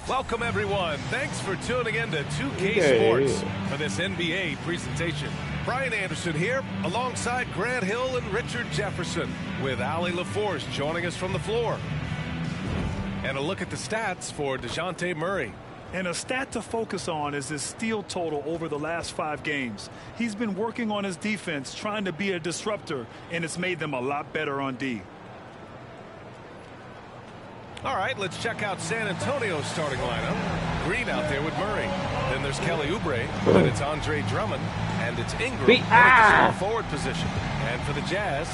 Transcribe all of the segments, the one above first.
Welcome, everyone. Thanks for tuning in to 2K Sports for this NBA presentation. Brian Anderson here, alongside Grant Hill and Richard Jefferson, with Allie LaForce joining us from the floor. And a look at the stats for DeJounte Murray. And a stat to focus on is his steal total over the last 5 games. He's been working on his defense, trying to be a disruptor, and it's made them a lot better on D. All right, let's check out San Antonio's starting lineup. Green out there with Murray. Then there's Kelly Oubre. Then it's Andre Drummond. And it's Ingram at the small forward position. And for the Jazz,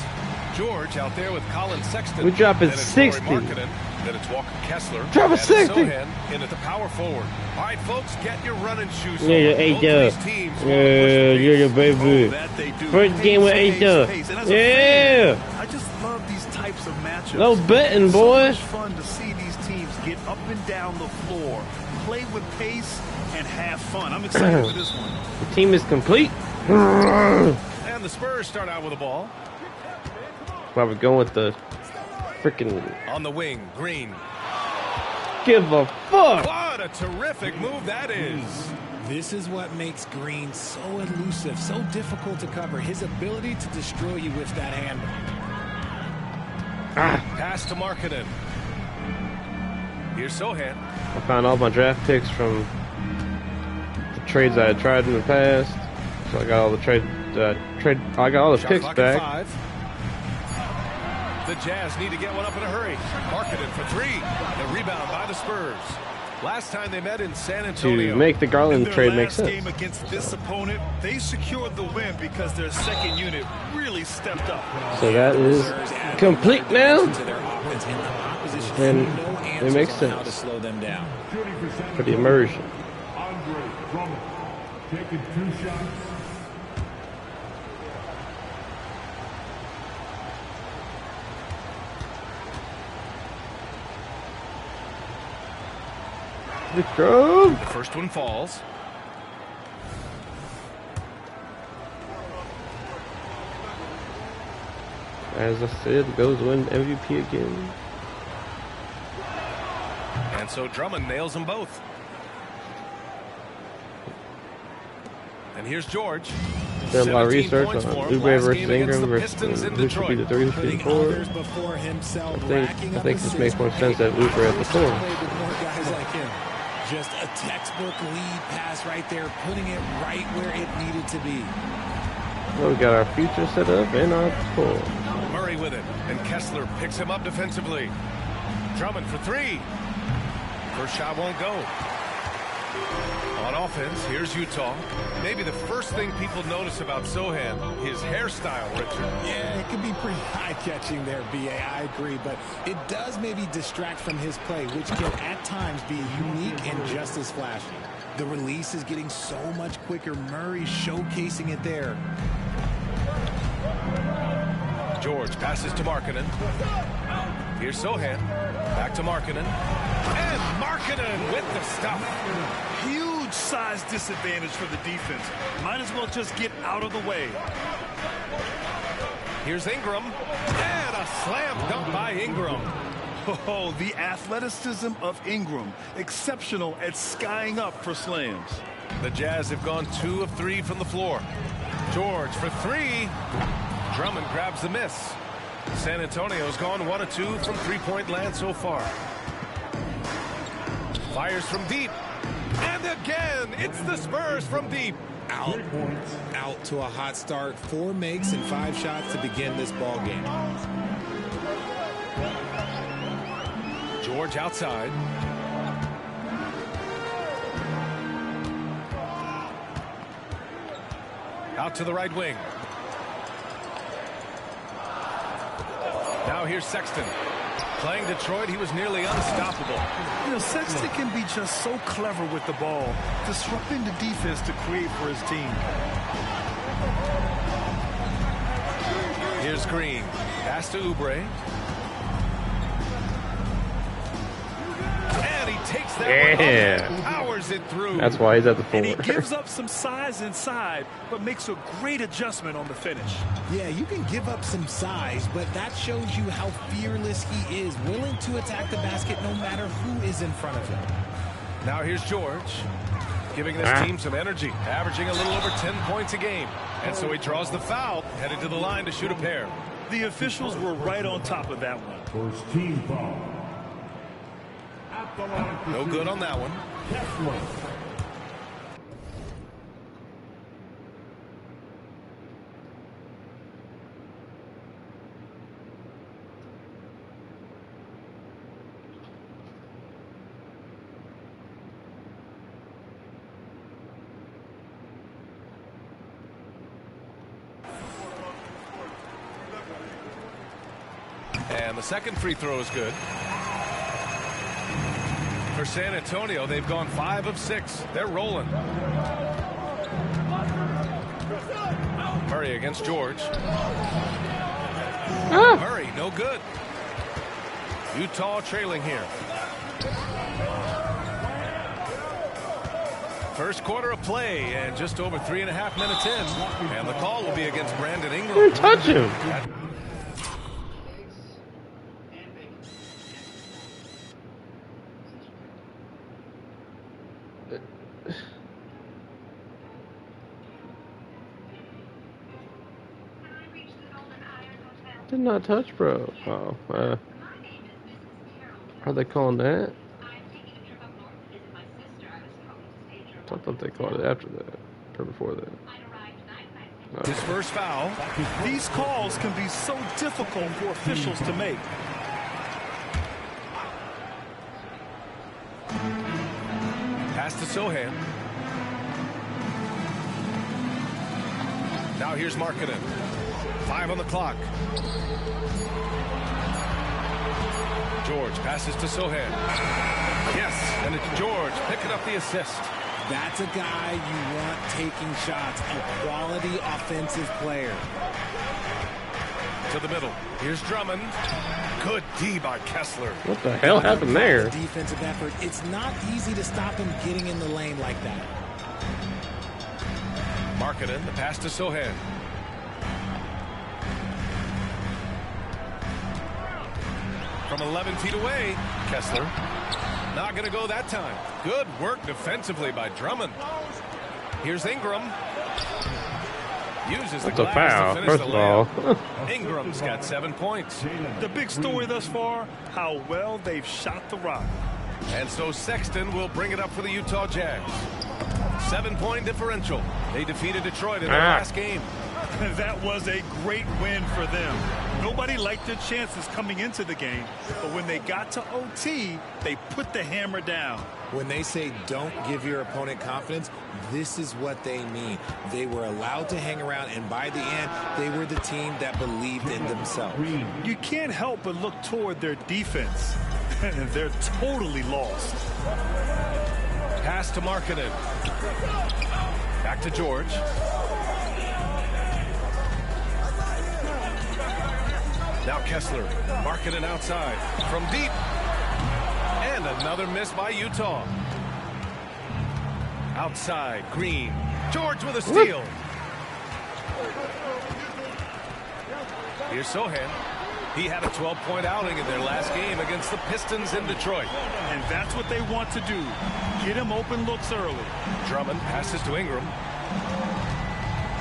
George out there with Colin Sexton. We're dropping 60. Then it's Walker Kessler. Drop a 60. Sohan in at the power forward. All right, folks, get your running shoes on. Yeah, yeah, baby. First game with A-Dub. Yeah. I just love these types of matchups. No betting, boy. It's so much fun to see these teams get up and down the floor, play with pace, and have fun. I'm excited for this one. The team is complete. And the Spurs start out with the ball. Why we're going with the freaking on the wing, Green. Give a fuck. What a terrific move that is. This is what makes Green so elusive, so difficult to cover. His ability to destroy you with that handle. Pass to Markkanen. Here's Sohan. I found all my draft picks from the trades I had tried in the past. So I got all the I got all the picks back. 5. The Jazz need to get one up in a hurry. Markkanen for 3. The rebound by the Spurs. Last time they met in San Antonio. To make the Garland trade make sense. Game against this opponent, they secured the win because their second unit really stepped up. So that is complete now. And it makes sense to slow them down. for the immersion. Andre Drummond taking 2 shots. The first one falls. As I said, goes win MVP again. And so Drummond nails them both. And here's George. Done a lot of research on Oubre versus Ingram versus who should be the 3, who should be the 4. I think this makes more sense that Oubre at the 4. Just a textbook lead pass right there, putting it right where it needed to be. Well, we got our future set up and our pull. Murray with it, and Kessler picks him up defensively. Drummond for 3. First shot won't go. On offense, here's Utah. Maybe the first thing people notice about Sohan, his hairstyle, Richard. Yeah, it can be pretty eye-catching there, B.A. I agree, but it does maybe distract from his play, which can at times be unique and just as flashy. The release is getting so much quicker. Murray showcasing it there. George passes to Markkanen. Here's Sohan. Back to Markkanen. And Markkanen with the stuff. Huge size disadvantage for the defense. Might as well just get out of the way. Here's Ingram. And a slam dunk by Ingram. Oh, the athleticism of Ingram. Exceptional at skying up for slams. The Jazz have gone 2 of 3 from the floor. George for 3. Drummond grabs the miss. San Antonio's gone 1 of 2 from 3-point land so far. Fires from deep. And again, it's the Spurs from deep. Out to a hot start. 4 makes and 5 shots to begin this ball game. George outside. Out to the right wing. Now here's Sexton. Playing Detroit, he was nearly unstoppable. You know, Sexton can be just so clever with the ball, disrupting the defense to create for his team. Here's Green. Pass to Oubre. And he takes that one and powers it through. That's why he's at the 4. And he gives up some size inside, but makes a great adjustment on the finish. Yeah, you can give up some size, but that shows you how fearless he is, willing to attack the basket no matter who is in front of him. Now here's George, giving this team some energy, averaging a little over 10 points a game. And so he draws the foul, headed to the line to shoot a pair. The officials were right on top of that one. First team foul. No good on that one. And the second free throw is good. For San Antonio, they've gone 5 of 6. They're rolling. Murray against George. Murray, no good. Utah trailing here. First quarter of play and just over 3.5 minutes in. And the call will be against Brandon Ingram. Don't touch him. Did not touch, bro. Oh, are they calling that? I thought they called it after that, or before that. His first foul. These calls can be so difficult for officials to make. Pass to Sohan. Now here's Markkanen. 5 on the clock. George passes to Sohan. Yes, and it's George picking up the assist. That's a guy you want taking shots, a quality offensive player. To the middle. Here's Drummond. Good D by Kessler. What the hell happened there? Defensive effort. It's not easy to stop him getting in the lane like that. Markkanen, the pass to Sohan. From 11 feet away, Kessler. Not going to go that time. Good work defensively by Drummond. Here's Ingram. Uses the That's a glass foul, to finish first the of all. layup. Ingram's got 7 points. The big story thus far, how well they've shot the rock. And so Sexton will bring it up for the Utah Jazz. 7-point differential. They defeated Detroit in their last game. That was a great win for them. Nobody liked their chances coming into the game, but when they got to OT, they put the hammer down. When they say don't give your opponent confidence, this is what they mean. They were allowed to hang around, and by the end, they were the team that believed in themselves. You can't help but look toward their defense. They're totally lost. Pass to Markkanen. Back to George. Now Kessler. Markkanen outside. From deep. And another miss by Utah. Outside. Green. George with a steal. Here's Sohan. He had a 12-point outing in their last game against the Pistons in Detroit. And that's what they want to do. Get him open looks early. Drummond passes to Ingram.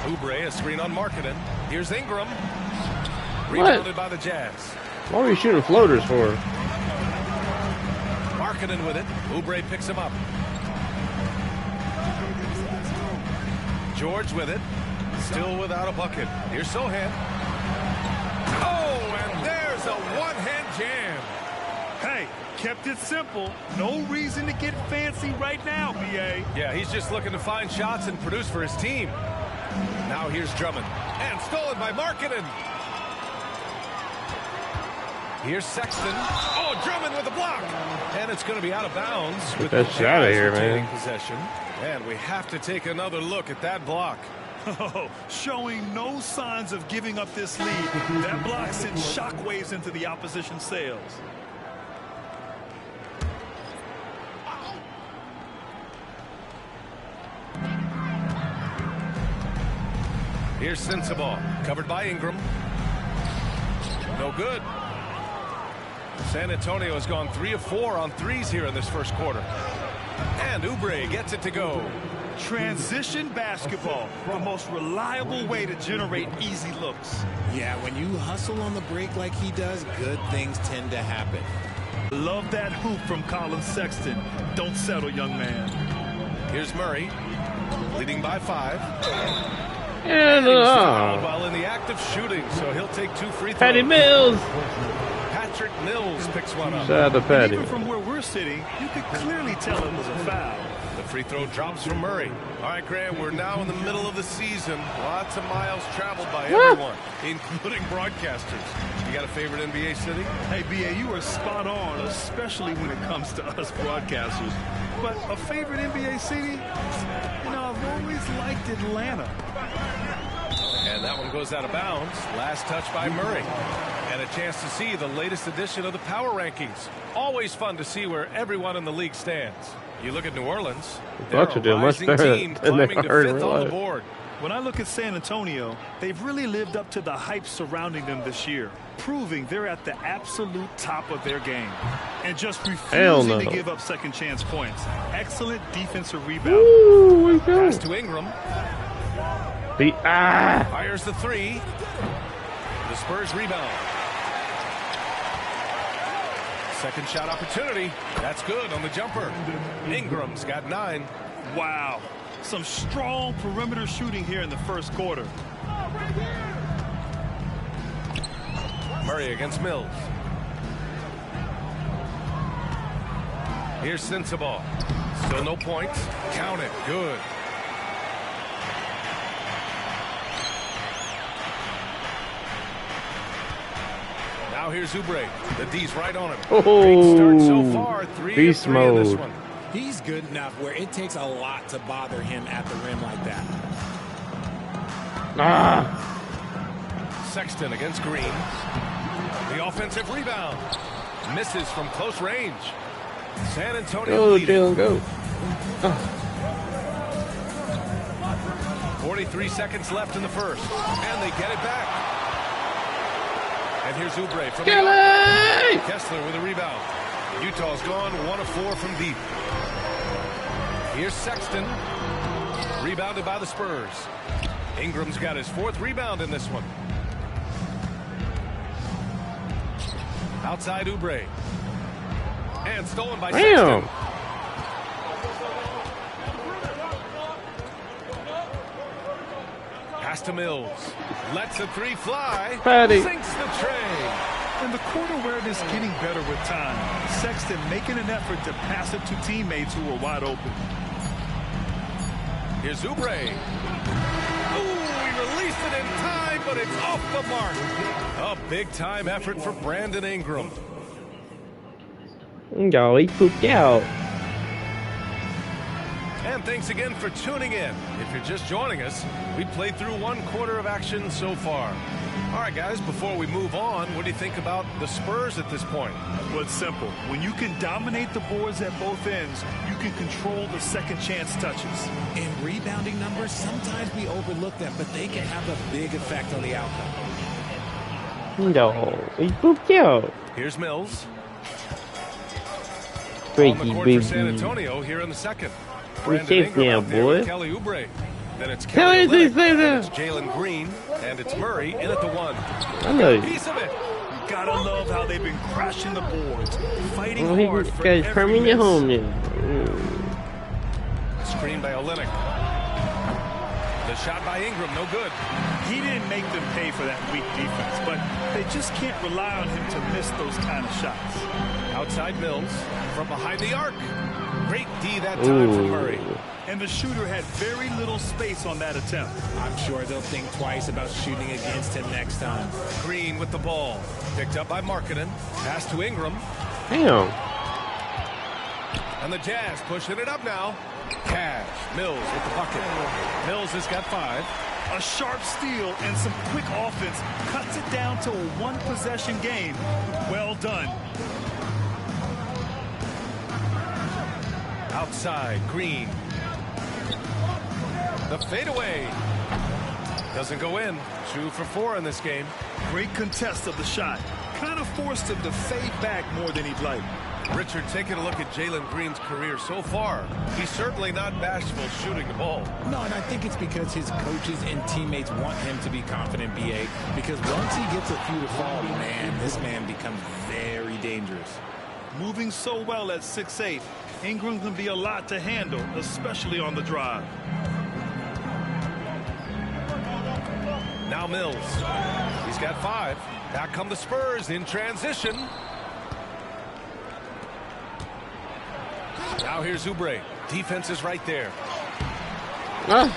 Oubre, a screen on Markkanen. Here's Ingram. Rebounded by the Jazz. What are you shooting floaters for? Markkanen with it. Oubre picks him up. George with it. Still without a bucket. Here's Sohan. Oh, and there's a one-hand jam. Hey, kept it simple. No reason to get fancy right now, B.A. Yeah, he's just looking to find shots and produce for his team. Now here's Drummond. And stolen by Markkanen. Here's Sexton. Oh, Drummond with a block. And it's going to be out of bounds. Get that shit out of here, man. Possession. And we have to take another look at that block. Showing no signs of giving up this lead. That block sent shockwaves into the opposition sails. Here's Sensabaugh, covered by Ingram. No good. San Antonio has gone 3 of 4 on threes here in this first quarter. And Oubre gets it to go. Transition basketball, the most reliable way to generate easy looks. Yeah, when you hustle on the break like he does, good things tend to happen. Love that hoop from Colin Sexton. Don't settle, young man. Here's Murray, leading by 5. And while in the act of shooting, so he'll take 2 free throws. Patty Mills. Patrick Mills picks one up. Shout out to Patty. Even from where we're sitting, you could clearly tell it was a foul. The free throw drops from Murray. All right, Graham, we're now in the middle of the season. Lots of miles traveled by everyone, including broadcasters. You got a favorite NBA city? Hey, B.A., you are spot on, especially when it comes to us broadcasters. But a favorite NBA city? You know, I've always liked Atlanta. And that one goes out of bounds. Last touch by Murray. And a chance to see the latest edition of the power rankings. Always fun to see where everyone in the league stands. You look at New Orleans, they're Bucks are doing much better than they are in real life. Board. When I look at San Antonio, they've really lived up to the hype surrounding them this year, proving they're at the absolute top of their game. And just refusing to give up second chance points. Excellent defensive rebound. Ooh, pass to Ingram. Fires the 3. The Spurs rebound. Second shot opportunity. That's good on the jumper. Ingram's got 9. Wow. Some strong perimeter shooting here in the first quarter. Murray against Mills. Here's Sensabaugh. Still no points. Count it. Good. Now here's Oubre. The D's right on him. Great start so far. 3 beast of 3 in this mode. one. He's good enough where it takes a lot to bother him at the rim like that. Sexton against Green. The offensive rebound. Misses from close range. San Antonio leading. Jalen, go. 43 seconds left in the first. And they get it back. And here's Oubre from the arc. Kessler with a rebound. Utah's gone 1 of 4 from deep. Here's Sexton. Rebounded by the Spurs. Ingram's got his 4th rebound in this one. Outside Oubre. And stolen by Sexton. Pass to Mills. Lets the 3 fly. Patty. Sinks the tray. And the court awareness getting better with time. Sexton making an effort to pass it to teammates who were wide open. Here's Oubre. Ooh, he released it in time, but it's off the mark. A big-time effort for Brandon Ingram. Yo, he pooped out. And thanks again for tuning in. If you're just joining us, we played through 1 quarter of action so far. All right, guys, before we move on, what do you think about the Spurs at this point? Well, it's simple. When you can dominate the boards at both ends, you can control the second chance touches. And rebounding numbers, sometimes we overlook them, but they can have a big effect on the outcome. No, he pooped out. Here's Mills. On the Freaky court baby. for San Antonio here in the second. We Brandon safe Ingram now, out there boy. with Kelly Oubre. Then it's Kelly, Kelly Olynyk, say and that. it's Jalen Green, and it's Murray in at the 1. I know you. Piece of it. Gotta love how they've been crashing the boards, fighting Well, he hard for guys every coming miss. you home now. Screen by Olynyk. The shot by Ingram, no good. He didn't make them pay for that weak defense, but they just can't rely on him to miss those kind of shots. Outside Mills from behind the arc. Great D that time from Murray. And the shooter had very little space on that attempt. I'm sure they'll think twice about shooting against him next time. Green with the ball. Picked up by Markkanen. Pass to Ingram. Damn. And the Jazz pushing it up now. Cash. Mills with the bucket. Mills has got 5. A sharp steal and some quick offense cuts it down to a 1-possession game. Well done. Outside, Green. The fadeaway. Doesn't go in. 2 for 4 in this game. Great contest of the shot. Kind of forced him to fade back more than he'd like. Richard, taking a look at Jalen Green's career so far, he's certainly not bashful shooting the ball. No, and I think it's because his coaches and teammates want him to be confident, BA, because once he gets a few to fall, man, this man becomes very dangerous. Moving so well at 6'8", Ingram can be a lot to handle, especially on the drive. Now Mills. He's got 5. Back come the Spurs in transition. Now here's Oubre. Defense is right there. And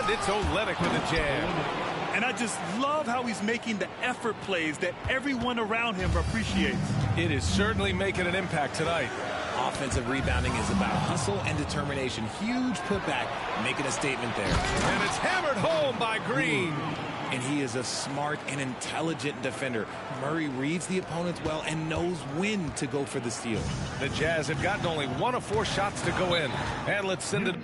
it's Olynyk with a jam. And I just love how he's making the effort plays that everyone around him appreciates. It is certainly making an impact tonight. Offensive rebounding is about hustle and determination. Huge putback, making a statement there. And it's hammered home by Green. And he is a smart and intelligent defender. Murray reads the opponents well and knows when to go for the steal. The Jazz have gotten only 1 of 4 shots to go in. And let's send it.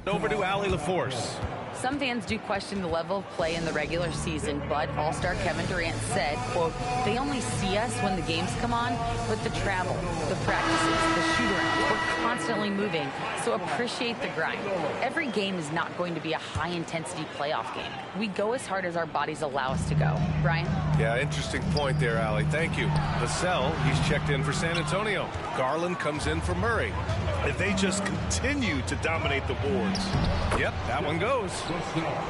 Over to Ali LaForce. Some fans do question the level of play in the regular season, but All-Star Kevin Durant said, quote, they only see us when the games come on, but the travel, the practices, the shoot-arounds, we're constantly moving, so appreciate the grind. Every game is not going to be a high-intensity playoff game. We go as hard as our bodies allow us to go. Brian? Yeah, interesting point there, Ali. Thank you. Vassell, he's checked in for San Antonio. Garland comes in for Murray. And they just continue to dominate the boards. Yep, that one goes.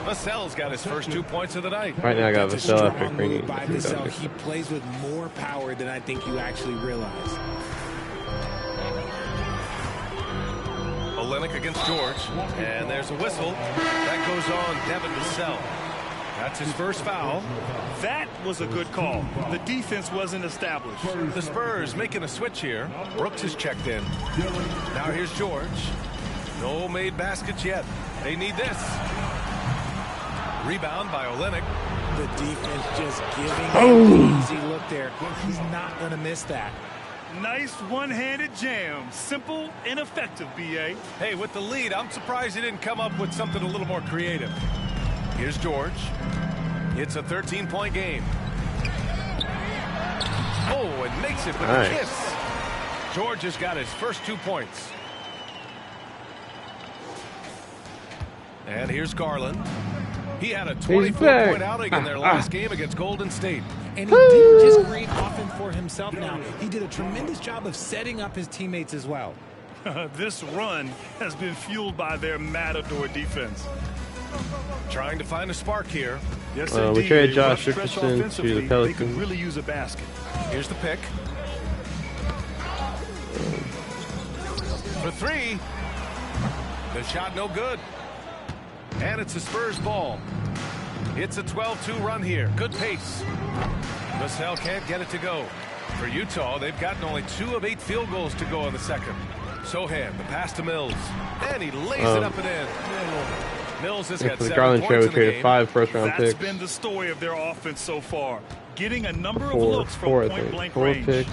Vassell's got his first 2 points of the night. Right now I got Vassell after Green. He plays with more power than I think you actually realize. Olynyk against George. And there's a whistle. That goes on Devin Vassell. That's his first foul. That was a good call. The defense wasn't established. The Spurs making a switch here. Brooks is checked in. Now here's George. No made baskets yet. They need this. Rebound by Olynyk. The defense just giving him an easy look there. He's not going to miss that. Nice one-handed jam. Simple and effective, B.A. Hey, with the lead, I'm surprised he didn't come up with something a little more creative. Here's George. It's a 13-point game. Oh, and makes it with a kiss. George has got his first 2 points. And here's Garland. He had a 24-point outing in their last game against Golden State. And he didn't just create offense for himself now. He did a tremendous job of setting up his teammates as well. This run has been fueled by their matador defense. Trying to find a spark here. Yes, we traded Josh Richardson to the Pelicans. They could really use a basket. Here's the pick. For 3. The shot no good. And it's a Spurs ball. It's a 12-2 run here. Good pace. Vassell can't get it to go. For Utah, they've gotten only 2 of 8 field goals to go in the second. Sohan, the pass to Mills. And he lays it up and in. Mills has got 7 points in the game. 5 first-round picks. That's been the story of their offense so far. Getting a number of looks from point-blank range. 4 picks.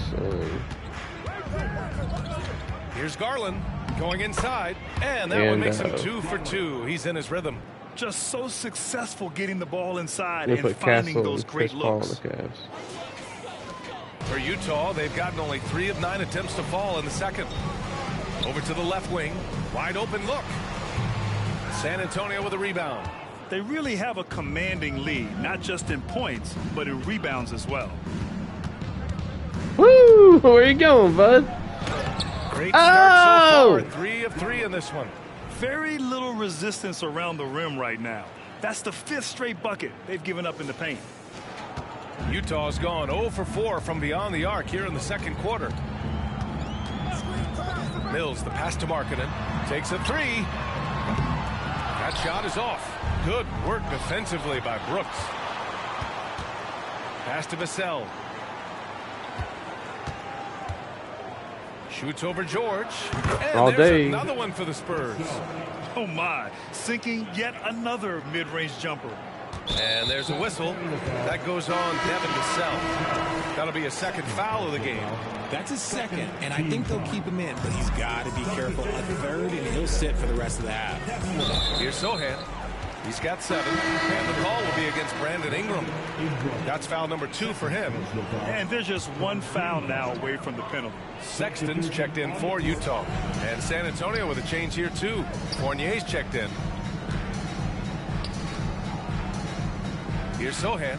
Here's Garland going inside. And that one makes him 2 for 2. He's in his rhythm. Just so successful getting the ball inside and finding those great looks. For Utah, they've gotten only 3 of 9 attempts to fall in the second. Over to the left wing. Wide open look. San Antonio with a rebound. They really have a commanding lead, not just in points, but in rebounds as well. Woo! Where you going, bud? Great start so far. 3 of 3 in this one. Very little resistance around the rim right now. That's the 5th straight bucket they've given up in the paint. Utah's gone 0 for 4 from beyond the arc here in the second quarter. Mills, the pass to Markkanen. Takes a 3. That shot is off. Good work defensively by Brooks. Pass to Vassell. Shoots over George. And there's another one for the Spurs. Oh, my. Sinking yet another mid-range jumper. And there's a whistle. That goes on Devin Vassell. That'll be a second foul of the game. That's his second, and I think they'll keep him in, but he's got to be careful. A third, and he'll sit for the rest of the half. Here's Sohan. He's got 7, and the call will be against Brandon Ingram. That's foul number 2 for him. And there's just one foul now away from the penalty. Sexton's checked in for Utah. And San Antonio with a change here, too. Fournier's checked in. Here's Sohan.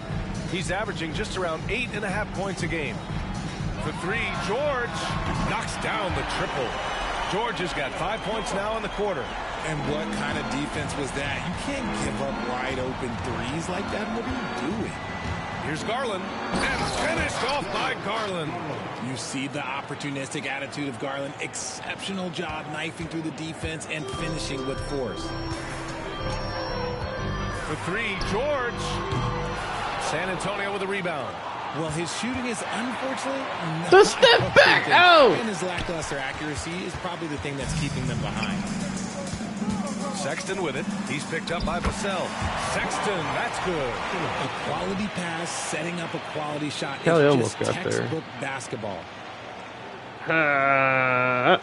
He's averaging just around 8.5 points a game. For 3, George knocks down the triple. George has got 5 points now in the quarter. And what kind of defense was that? You can't give up wide open threes like that. What are you doing? Here's Garland. And finished off by Garland. You see the opportunistic attitude of Garland. Exceptional job knifing through the defense and finishing with force. For 3, George. San Antonio with a rebound. Well, his shooting is unfortunately not the step back. Oh! And his lackluster accuracy is probably the thing that's keeping them behind. Sexton with it. He's picked up by Vassell. Sexton, that's good. A quality pass, setting up a quality shot. Kelly it's almost just got there. Textbook basketball. Now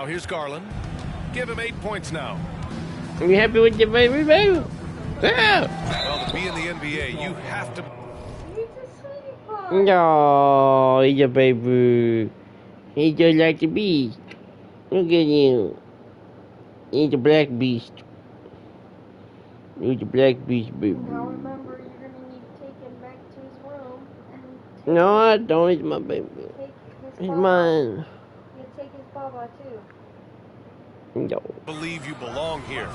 here's Garland. Give him 8 points now. You happy with your baby, baby? Yeah. Well, to be in the NBA, you have to. No, he's a baby. He just like the beast. Look at you. He's a black beast. He's a black beast, baby. Now remember, you're going to need to take him back to his room and No, I don't. He's my baby. take his He's baba. mine. You take his baba too. No. Believe you belong here.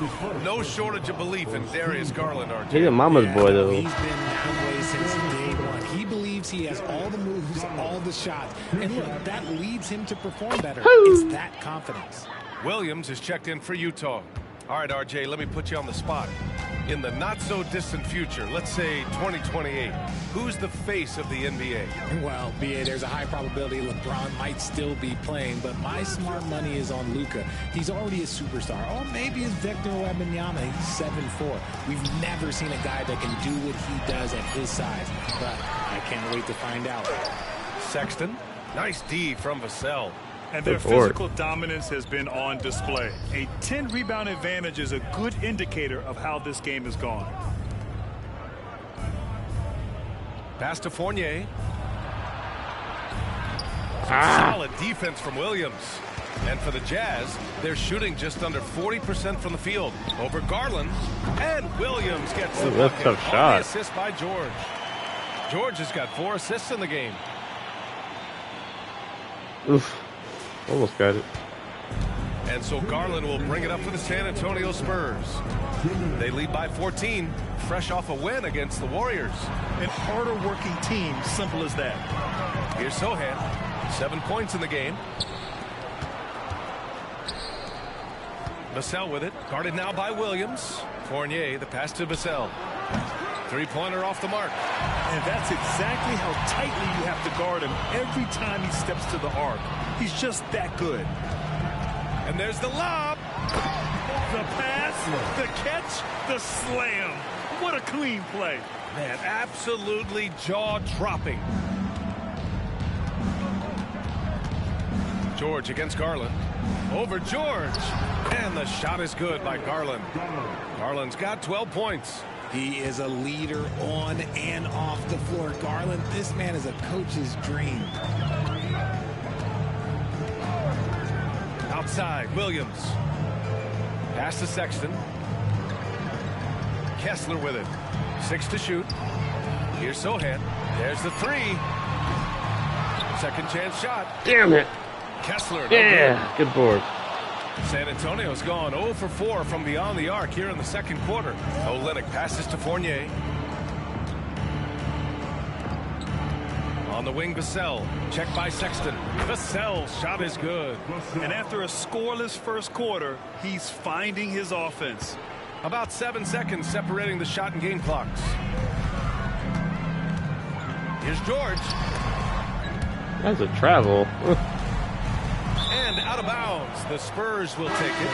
No shortage of belief in Darius Garland, RJ. He's a mama's boy, though. He's been that way since day one. He believes he has all the moves, all the shots. And look, that leads him to perform better. It's that confidence. Williams is checked in for Utah. All right, RJ, let me put you on the spot. In the not-so-distant future, let's say 2028, who's the face of the NBA? Well, B.A., there's a high probability LeBron might still be playing, but my smart money is on Luka. He's already a superstar. Or maybe it's Victor Wembanyama. He's 7'4". We've never seen a guy that can do what he does at his size, but I can't wait to find out. Sexton, nice D from Vassell. And their physical dominance has been on display. A 10-rebound advantage is a good indicator of how this game has gone. Pass to Fournier. Solid defense from Williams. And for the Jazz, they're shooting just under 40% from the field. Over Garland. And Williams gets the that's a tough shot. Assist by George. George has got 4 assists in the game. Oof. Almost got it. And so Garland will bring it up for the San Antonio Spurs. They lead by 14, fresh off a win against the Warriors. An harder working team, simple as that. Here's Sohan, 7 points in the game. Vassell with it, guarded now by Williams. Fournier, the pass to Vassell. 3-pointer off the mark. And that's exactly how tightly you have to guard him every time he steps to the arc. He's just that good. And there's the lob. The pass, the catch, the slam. What a clean play. Man, absolutely jaw-dropping. George against Garland. Over George. And the shot is good by Garland. Garland's got 12 points. He is a leader on and off the floor. Garland, this man is a coach's dream. Outside, Williams. Pass to Sexton. Kessler with it. 6 to shoot. Here's Sohan. There's the 3. Second chance shot. Damn it. Kessler. Yeah, good board. San Antonio's gone 0 for 4 from beyond the arc here in the second quarter. Olynyk passes to Fournier. On the wing, Vassell. Check by Sexton. Vassell's shot is good. And after a scoreless first quarter, he's finding his offense. About 7 seconds separating the shot and game clocks. Here's George. That's a travel. And Out of bounds. The Spurs will take it.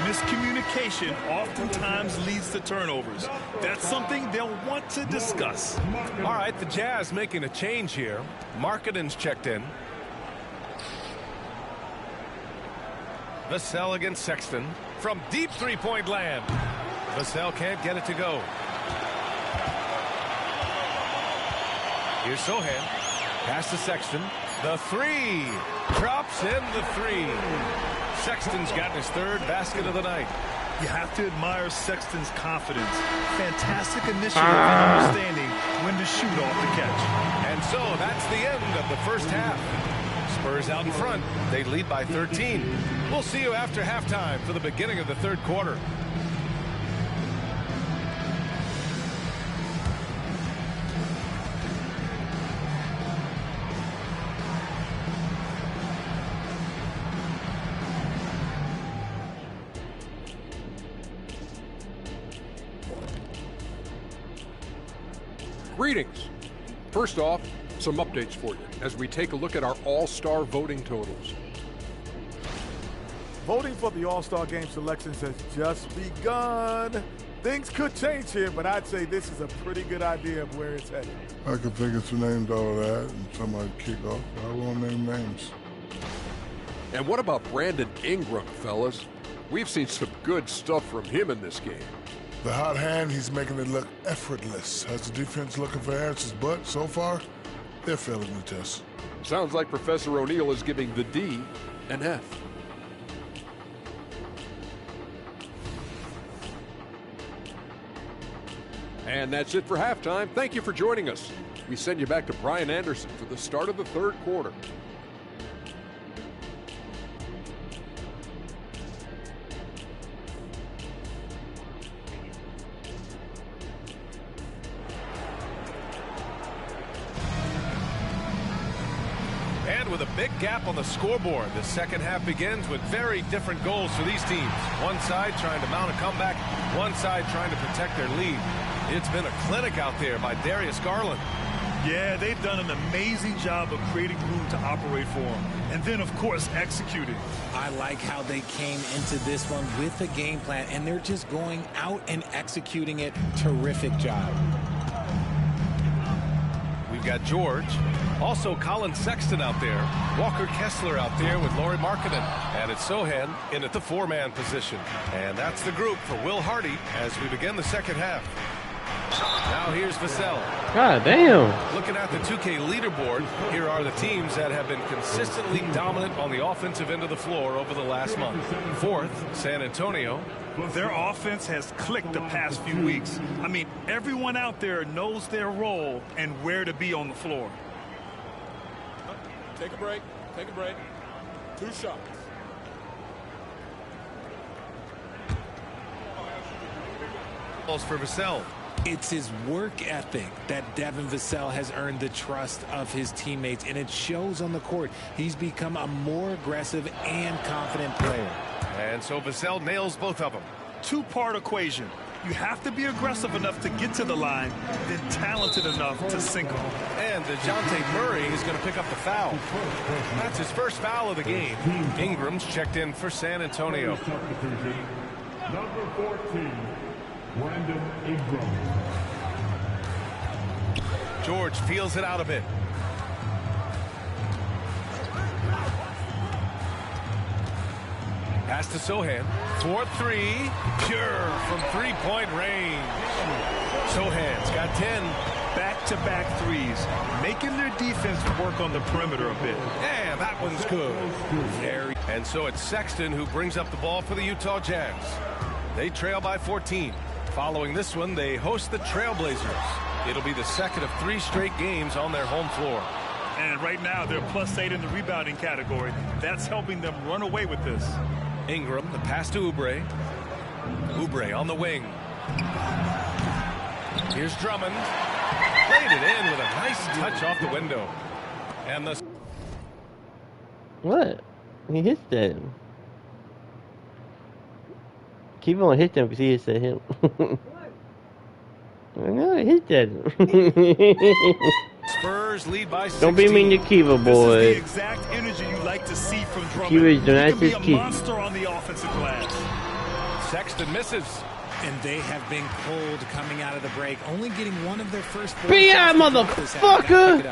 Miscommunication oftentimes leads to turnovers. That's something they'll want to discuss. All right, the Jazz making a change here. Markkanen's checked in. Vassell against Sexton. From deep three-point land. Vassell can't get it to go. Here's Sohan. Pass to Sexton. The three. Drops in the three. Sexton's gotten his third basket of the night. You have to admire Sexton's confidence. Fantastic initiative and understanding when to shoot off the catch. And so that's the end of the first half. Spurs out in front. They lead by 13. We'll see you after halftime for the beginning of the third quarter. Greetings. First off, some updates for you as we take a look at our All-Star voting totals. Voting for the All-Star Game selections has just begun. Things could change here, but I'd say this is a pretty good idea of where it's headed. I could think of some names out of that, and somebody kick off. I won't name names. And what about Brandon Ingram, fellas? We've seen some good stuff from him in this game. The hot hand, he's making it look effortless. Has the defense looking for answers, but so far, they're failing the test. Sounds like Professor O'Neal is giving the D an F. And that's it for halftime. Thank you for joining us. We send you back to Brian Anderson for the start of the third quarter. With a big gap on the scoreboard, the second half begins with very different goals for these teams. One side trying to mount a comeback, one side trying to protect their lead. It's been a clinic out there by Darius Garland. Yeah, they've done an amazing job of creating room to operate for them. And then, of course, executing. I like how they came into this one with a game plan, and they're just going out and executing it. Terrific job. We've got George. Also Colin Sexton out there. Walker Kessler out there with Lauri Markkanen. And it's Sohan in at the four-man position. And that's the group for Will Hardy as we begin the second half. Now here's Vassell. God damn. Looking at the 2K leaderboard, here are the teams that have been consistently dominant on the offensive end of the floor over the last month. Fourth, San Antonio. Their offense has clicked the past few weeks. I mean, everyone out there knows their role and where to be on the floor. Take a break. Take a break. 2 shots. Balls for Vassell. It's his work ethic that Devin Vassell has earned the trust of his teammates, and it shows on the court. He's become a more aggressive and confident player. And so Vassell nails both of them. Two-part equation. You have to be aggressive enough to get to the line, then talented enough to sink them. And DeJounte Murray is going to pick up the foul. That's his first foul of the game. Ingram's checked in for San Antonio. Number 14, Brandon Ingram. George feels it out a bit. Pass to Sohan. 4-3. Pure from three-point range. Sohan's got 10. Back-to-back threes, making their defense work on the perimeter a bit. Yeah, that one's good. And so it's Sexton who brings up the ball for the Utah Jazz. They trail by 14. Following this one, they host the Trailblazers. It'll be the second of 3 straight games on their home floor. And right now, they're +8 in the rebounding category. That's helping them run away with this. Ingram, the pass to Oubre. Oubre on the wing. Here's Drummond. Played it in with a nice touch off the window. And the... What? He hit that. Keep on hitting him because he hits at him. I know, he hit that. Spurs lead by 16. Don't be mean to Kiva, boy. This is the exact energy you like to see from Drummond. Kiva's doing He can be a key. monster on the offensive glass. Sexton misses. And they have been cold coming out of the break, only getting one of their first 4 Be shots. motherfucker!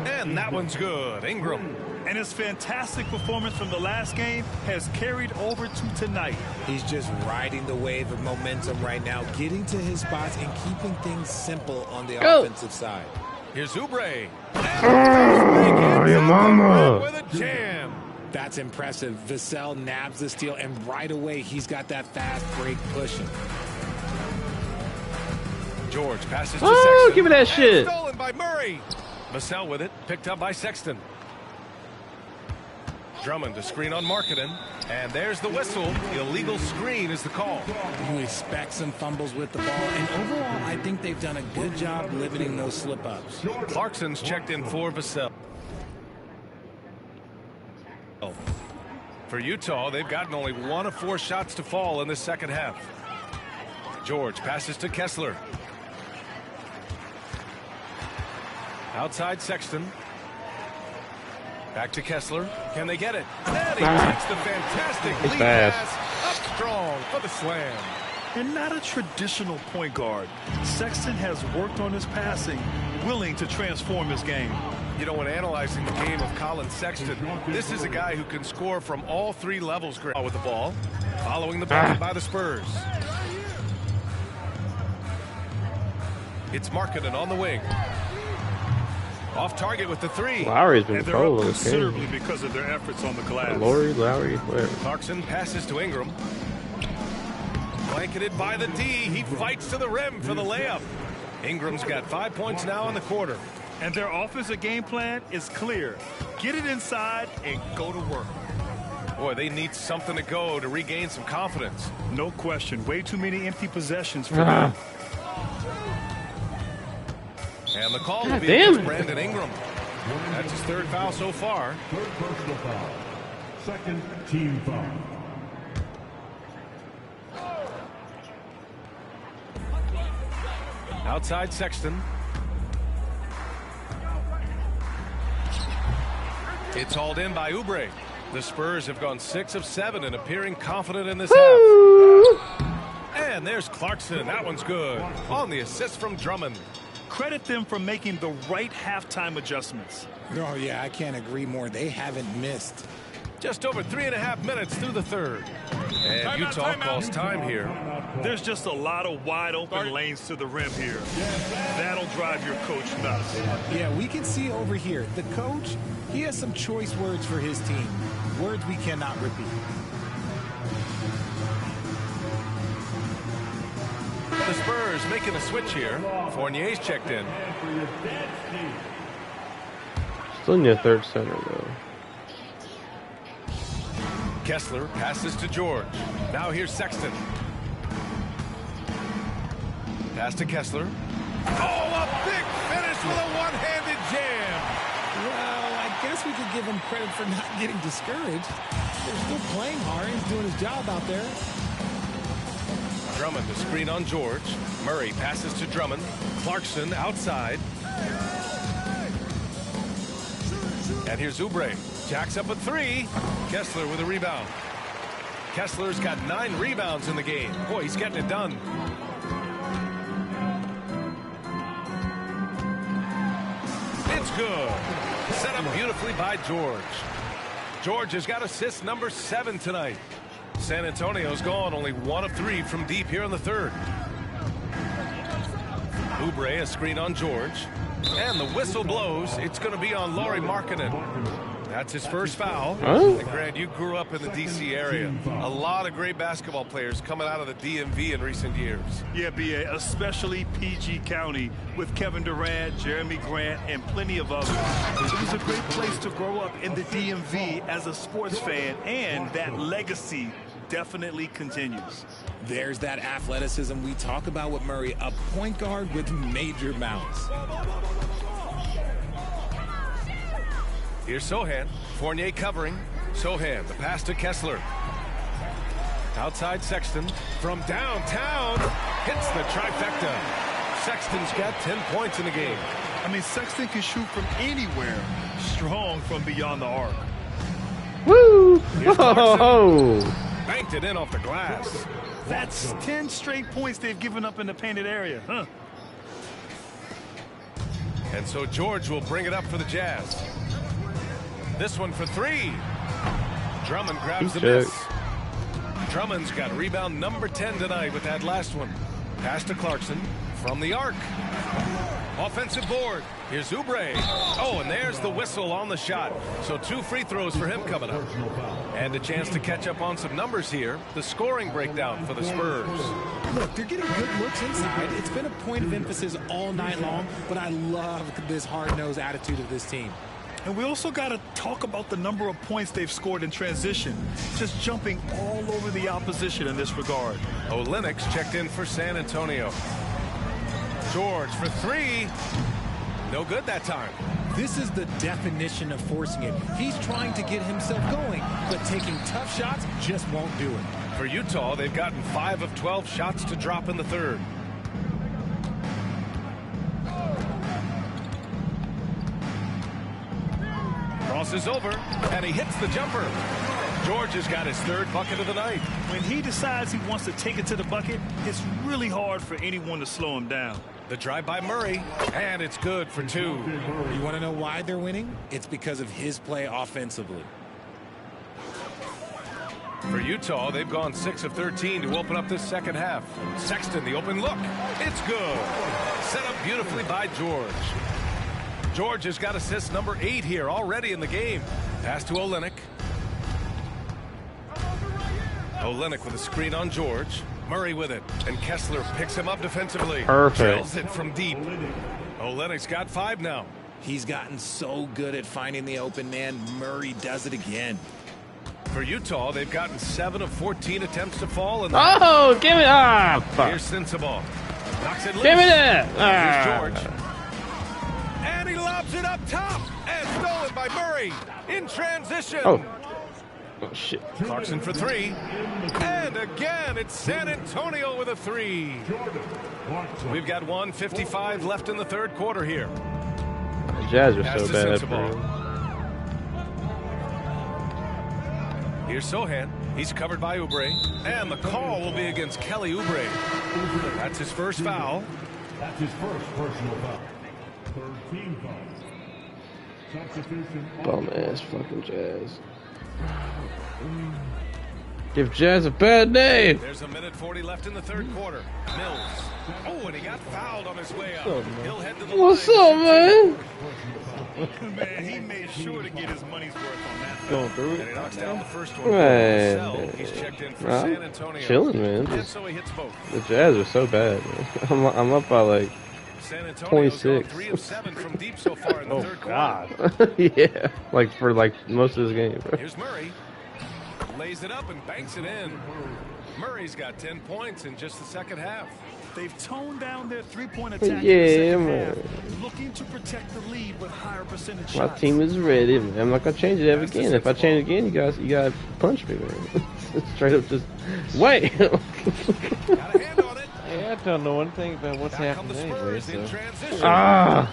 And that one's good. Ingram. And his fantastic performance from the last game has carried over to tonight. He's just riding the wave of momentum right now, getting to his spots and keeping things simple on the offensive side. Here's Oubre. Oh, your mama. With a jam. That's impressive. Vassell nabs the steal, and right away he's got that fast break pushing. George passes to Sexton. Oh, give me that shit. Stolen by Murray. Vassell with it, picked up by Sexton. Drummond to screen on Markkanen. And there's the whistle. Illegal screen is the call. You expect some fumbles with the ball, and overall I think they've done a good job limiting those slip-ups. Clarkson's checked in for Vassell. For Utah, they've gotten only 1 of 4 shots to fall in the second half. George passes to Kessler. Outside Sexton. Back to Kessler. Can they get it? And he makes the fantastic lead pass. Up strong for the slam. And not a traditional point guard. Sexton has worked on his passing, willing to transform his game. You know, when analyzing the game of Colin Sexton, this is a guy who can score from all 3 levels with the ball, following the bucket by the Spurs. It's Markkanen on the wing. Off target with the 3. Lowry's been And they're up cold. considerably because of their efforts on the glass. Lowry, whatever. Clarkson passes to Ingram. Blanketed by the D. He fights to the rim for the layup. Ingram's got 5 points now in the quarter. And their offensive game plan is clear. Get it inside and go to work. Boy, they need something to go to regain some confidence. No question. Way too many empty possessions for them. And the call will be against Brandon Ingram. That's his 3rd foul so far. 3rd personal foul. 2nd team foul. Outside Sexton. It's hauled in by Oubre. The Spurs have gone 6 of 7 and appearing confident in this half. And there's Clarkson. That one's good. On the assist from Drummond. Credit them for making the right halftime adjustments. Oh, yeah, I can't agree more. They haven't missed. Just over 3.5 minutes through the 3rd. And Utah calls time here. There's just a lot of wide open lanes to the rim here. That'll drive your coach nuts. Yeah, we can see over here. The coach, he has some choice words for his team. Words we cannot repeat. The Spurs making a switch here. Fournier's checked in. Still in your 3rd center, though. Kessler passes to George. Now here's Sexton. Pass to Kessler. Oh, a big finish with a one-handed jam. Well, I guess we could give him credit for not getting discouraged. They're still playing hard. He's doing his job out there. Drummond to screen on George. Murray passes to Drummond. Clarkson outside. And here's Oubre. Jacks up a 3. Kessler with a rebound. Kessler's got 9 rebounds in the game. Boy, he's getting it done. It's good. Set up beautifully by George. George has got assist number 7 tonight. San Antonio's gone only 1 of 3 from deep here in the 3rd. Oubre, a screen on George. And the whistle blows. It's going to be on Lauri Markkanen. That's his first foul. Oh. And Grant, you grew up in the D.C. area. A lot of great basketball players coming out of the DMV in recent years. Yeah, B.A., especially PG County with Kevin Durant, Jeremy Grant, and plenty of others. It was a great place to grow up in the DMV as a sports fan, and that legacy definitely continues. There's that athleticism we talk about with Murray, a point guard with major mounts. Here's Sohan. Fournier covering. Sohan, the pass to Kessler. Outside Sexton. From downtown. Hits the trifecta. Sexton's got 10 points in the game. I mean, Sexton can shoot from anywhere, strong from beyond the arc. Woo! Oh! Banked it in off the glass. That's 10 straight points they've given up in the painted area, huh? And so George will bring it up for the Jazz. This one for three. Drummond grabs the miss. Drummond's got rebound number 10 tonight with that last one. Pass to Clarkson from the arc. Offensive board. Here's Oubre. Oh, and there's the whistle on the shot. So 2 free throws for him coming up. And a chance to catch up on some numbers here. The scoring breakdown for the Spurs. Look, they're getting good looks inside. It's been a point of emphasis all night long, but I love this hard-nosed attitude of this team. And we also got to talk about the number of points they've scored in transition. Just jumping all over the opposition in this regard. Olenek's checked in for San Antonio. George for three. No good that time. This is the definition of forcing it. He's trying to get himself going, but taking tough shots just won't do it. For Utah, they've gotten 5 of 12 shots to drop in the third. Crosses over, and he hits the jumper. George has got his 3rd bucket of the night. When he decides he wants to take it to the bucket, it's really hard for anyone to slow him down. The drive by Murray, and it's good for 2. You want to know why they're winning? It's because of his play offensively. For Utah, they've gone 6 of 13 to open up this second half. Sexton, the open look. It's good. Set up beautifully by George. George has got assist number 8 here already in the game. Pass to Olynyk. Olynyk with a screen on George. Murray with it, and Kessler picks him up defensively. Perfect. Drills it from deep. Olynyk's got 5 now. He's gotten so good at finding the open man. Murray does it again. For Utah, they've gotten 7 of 14 attempts to fall. And oh, give it! Ah, fuck. Here's Sensabaugh. Knocks it loose. Give me that! Here's George. And he lobs it up top. And stolen by Murray. In transition. Oh. Oh, shit. Clarkson for 3. And again, it's San Antonio with a 3. We've got 1:55 left in the third quarter here. The Jazz are so bad for him. Here's Sohan. He's covered by Oubre. And the call will be against Kelly Oubre. That's his first foul. That's his first personal foul. 13 fouls. Substitution. Bum ass fucking Jazz. Give Jazz a bad name. There's 1:40 left in the third quarter. Mills. Oh, and he got fouled on his way up. He'll head to the What's up, man? Man, he made sure to get his money's worth on that. Going through it. And he knocks down the first one. Man. He's checked in for San Antonio. Chilling, man. And so he hits both. The Jazz are so bad, man. I'm up by like San Antonio's 26. 3 of 7 from deep so far in the third God. quarter. Yeah, like for like most of this game, bro. Here's Murray. Lays it up and banks it in. Murray's got 10 points in just the second half. They've toned down their three-point attack Yeah, in the second man. half, looking to protect the lead with higher percentage My shots. team is ready, man. I'm not gonna change it ever again. If I change it again, you gotta punch me, man. Straight up, just wait. Got a hand on it. Yeah, I don't know one thing about what's Back come happening the anyway. Spurs in So. transition.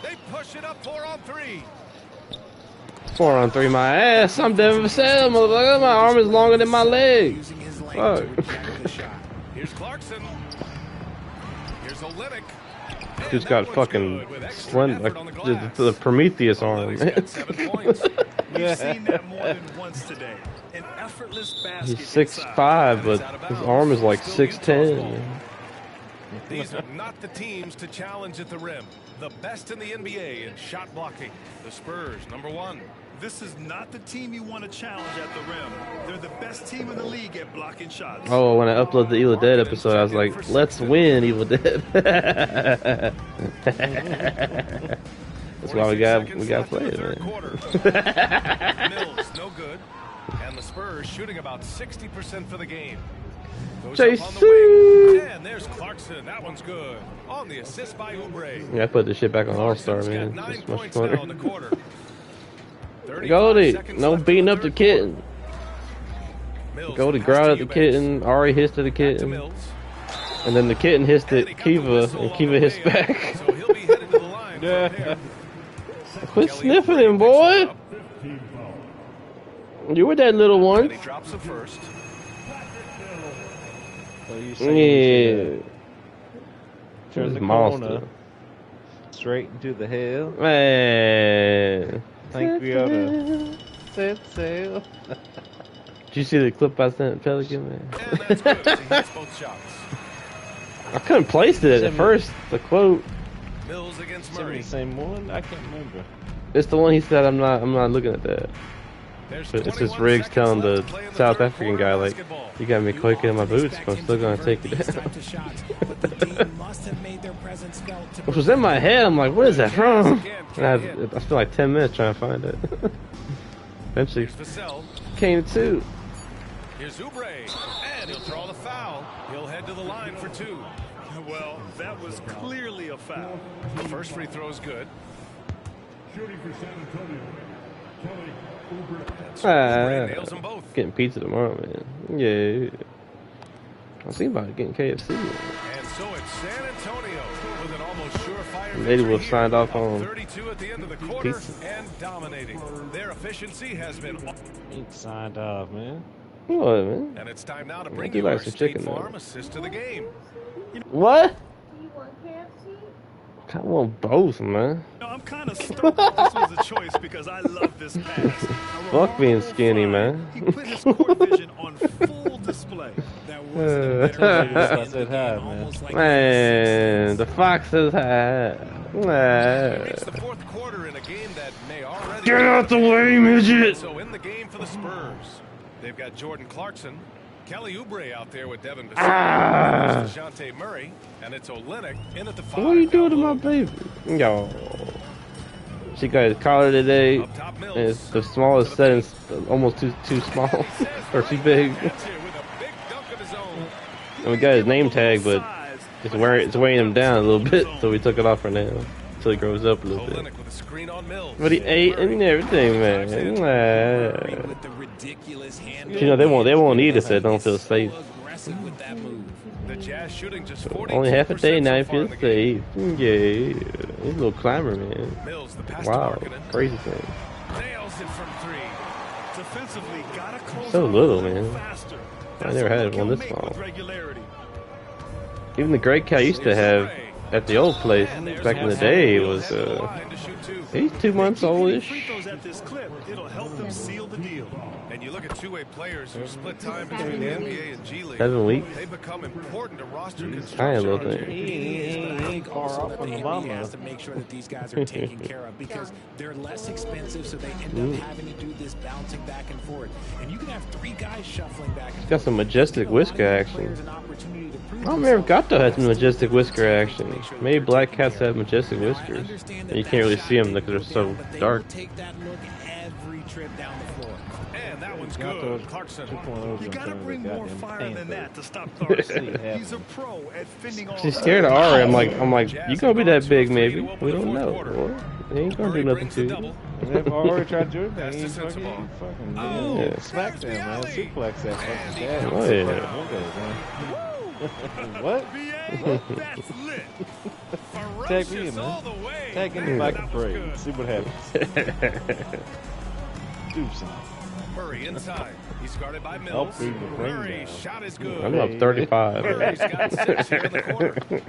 They push it up 4 on 3. 4 on 3, my ass. I'm Devin Vassell, motherfucker. My arm is longer than my leg. Fuck. Here's Clarkson. Here's Olynyk. Dude's got fucking slender, like the Prometheus arm. We've seen that more than once today. An effortless basket. He's 6'5", but his arm is like 6'10". These are not the teams to challenge at the rim. The best in the NBA in shot blocking. The Spurs, number 1. This is not the team you want to challenge at the rim. They're the best team in the league at blocking shots. Oh, when I uploaded the Evil Dead episode, I was like, "Let's win, Evil Dead." That's why we got played, man. Mills, no good. And the Spurs shooting about 60% for the game. Chase. And there's Clarkson. That one's good. On the assist by Oubre. Yeah, I put this shit back on All-Star, man. Got 9 It's much points funner. now in the quarter. Goldie, no beating up the kitten. Goldie growled at the kitten. Ari hissed at the kitten. And then the kitten hissed at Kiva, and Kiva hissed back. So he'll be headed to the line Quit sniffing him, boy. You were that little one. He drops the first. Yeah. Turn the monster. corner. Straight into the hell. Man. Think we ought to set sail. Did you see the clip I sent Pelican, man? And that's good. He hits both shots. I couldn't place it at first. The quote. Mills against Send me Murray. the same one? I can't remember. It's the one he said. I'm not looking at that. But it's just Riggs telling the South African guy, like, you got me quaking in my boots, but I'm still gonna take you down. Which was in my head. I'm like, what is that from? And I spent like 10 minutes trying to find it. Eventually, came to. Here's Oubre, and he'll draw the foul. He'll head to the line for two. Well, that was clearly a foul. The first free throw is good. Shooting for San Antonio, Kelly Oubre nails them both. Getting pizza tomorrow, man. Yeah. I was thinking about getting KFC. Man. And so it's San Antonio with an almost surefire Lady victory will signed off on 32 at the end of the quarter pizza. and dominating. Their efficiency has been. He signed off, man. What, man? And it's time now to I bring do you like our some State chicken, though. Farm assist to the game. What? Do you want KFC? I want both, man. No, I'm kind of stoked this was a choice because I love this pass. Fuck being skinny, man. He put his court vision on full display. That I said hi, man. Man, the fox is high. It's the fourth quarter in a game that may already Get out the way, midget! So in the game for the Spurs, they've got Jordan Clarkson, Kelly Oubre out there with Devin Ah. DeJounte Murray, and it's Olynyk in at the 5. What are you doing to my baby? Yo. She got his collar today, and it's the smallest setting, almost too small, or too big. And we got his name tag, but it's weighing him down a little bit, so we took it off for now, until he grows up a little bit. But he ate and everything, man. You know, they won't eat us that don't feel safe. The Jazz shooting just Only half a day, now he so far in feels the game. safe. Yeah, he's a little climber, man. Mills, the pass to Wow, Markkanen. crazy thing. Nails it from 3. defensively gotta close So out little, a man. faster. I never had one this Make small. with regularity. Even the great cat I used to have at the old place back in the day was he's 2 months oldish. Free throws at this clip, it'll help them seal the deal. And you look at two-way players who split time between the NBA and G League. 7 weeks. They become important to roster Tiny construction. little thing. He ain't far off from the mama. has to make sure that these guys are taken care of because they're less expensive, so they end up having to do this bouncing back and forth. And you can have 3 guys shuffling back and forth. Got some majestic whisker action. I don't remember if Gato had some majestic whisker action. Maybe black cats have majestic whiskers. And you can't really see them because they're so dark. Take that look every trip down the floor. And that one's good. Clarkson. You gotta bring more fire than that to stop Clarkson. He's a pro at fending off. She's scared of Ari. I'm like, you gonna be that big, maybe? We don't know. Well, he ain't gonna do nothing to you. If Ari tried to do it, he sensible. fucking smacked him, man. Suplex that fucking dad. Oh, yeah. What? That's lit. Tag me in, man. Tag in like a parade. See what happens. Do something. Murray inside. He's guarded by Mills. Help bring the ring Murray down. shot is good. I'm up 35. Murray's got 6 here in the quarter.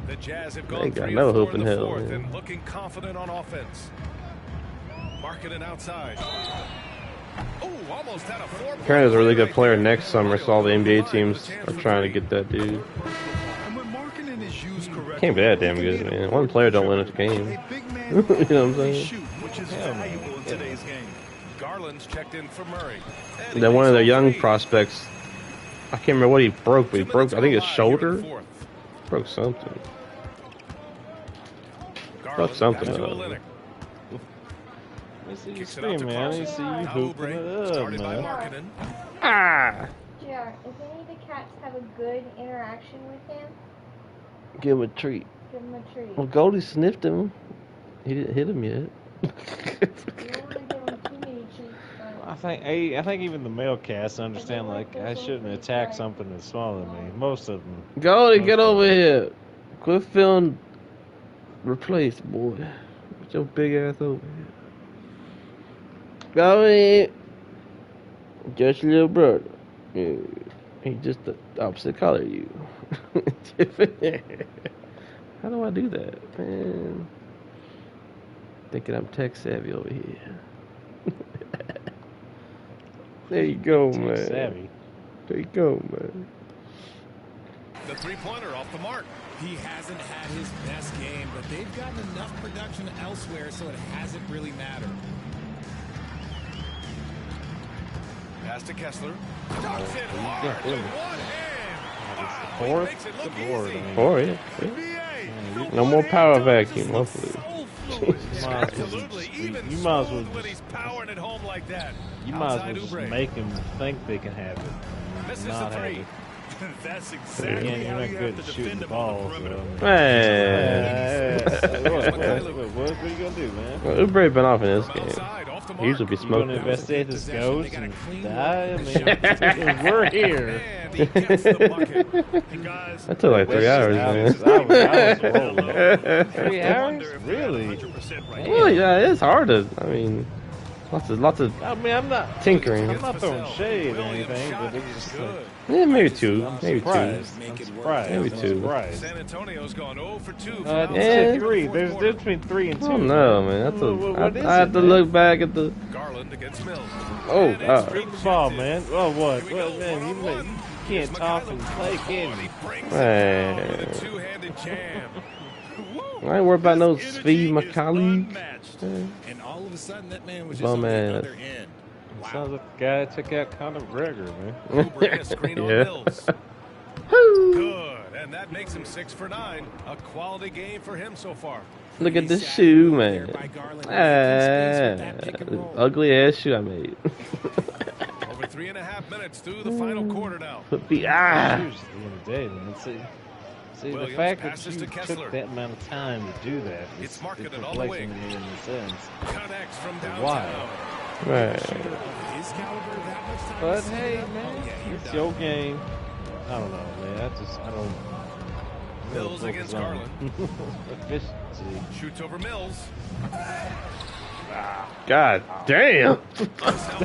The Jazz have They gone got 3 no of 4 hope in in the hell, fourth man. and looking confident on offense. Markkanen outside. Oh, almost had a 4-point Apparently, there's a really good play player right there. next summer, so all the NBA teams are trying to get that dude. And when Markkanen is used correctly, Can't be that damn good, man. One player don't win a game. a big man You know what I'm will saying? shoot, which is valuable in today's game. Garland's checked in for Murray. And then one of their young prospects, I can't remember what he broke, but he broke, I think his shoulder. Broke something. Broke something up. I see you Kicks it out to scream, man. I Clarkson. see you Now hooping Oubre, it up, started by man. Markkanen. Ah! JR, if any of the cats have a good interaction with him, Give him a treat. give him a treat. Well, Goldie sniffed him. He didn't hit him yet. You don't want to give him too many treats. I think even the male cats understand, like, I shouldn't attack something that's smaller than me. Most of them. Goldie, get over here. Quit feeling replaced, boy. With your big ass over here. Go ahead. Just your little brother. Yeah. He's just the opposite color of you. How do I do that, man? Thinking I'm tech savvy over here. There you go, man. Tech savvy. There you go, man. The three-pointer off the mark. He hasn't had his best game, but they've gotten enough production elsewhere, so it hasn't really mattered. Pass to Kessler. Knocks it hard with one hand. Wow, Fourth? makes it look Lord, easy. Four, yeah. No more power vacuum, hopefully. Absolutely. Even you might as well when he's powering it home like that. You might as well just make him think they can have it. Misses Not the have three. it. That's exactly Again, you're how not you good have at to shooting defend the him on ball. the perimeter. What are you gonna do, man? Well, Oubre been off in this game. He usually be You gonna smoking. investigate this ghost and die? I mean, we're here. That took like 3 hours, man. I was rolling. 3 hours? Really? Well, yeah, it's hard to. I mean, lots of. I mean, I'm not tinkering. I'm not throwing shade or anything, but it's just like. Yeah, maybe two. Maybe two. I'm surprised. Maybe two. San Antonio's gone 0 for 2. Yeah. 3. There's a difference between 3 and 2. Oh no, man. That's What is I have it, to man? look back at the. Garland against Mills. Oh God. Shoot the ball, man. Oh, what? Well, man, you can't talk and play, can you? Man. Two-handed jam. I ain't worried about no Svi McCauley. And all of a sudden, that man was just Bum on the ass. other end. Sounds like the guy that took out Conor McGregor, man. Oubre, a screen on Yeah. Mills. Good, and that makes him 6 for 9. A quality game for him so far. Look at this shoe, man. Ugly ass shoe I made. Over 3.5 minutes through the final quarter now. Put the Shoes at the end of the day, man. See, the Williams fact that passes you to Kessler. took that amount of time to do that It's is marketed it's all the way. reflecting in a sense. Connects from Why? downtown. Right. His caliber, that much time But to hey, settle. man, Yeah, you're it's done. your game. I don't know, man. I don't. Mills against Garland. Efficiency. Shoots over Mills. God damn.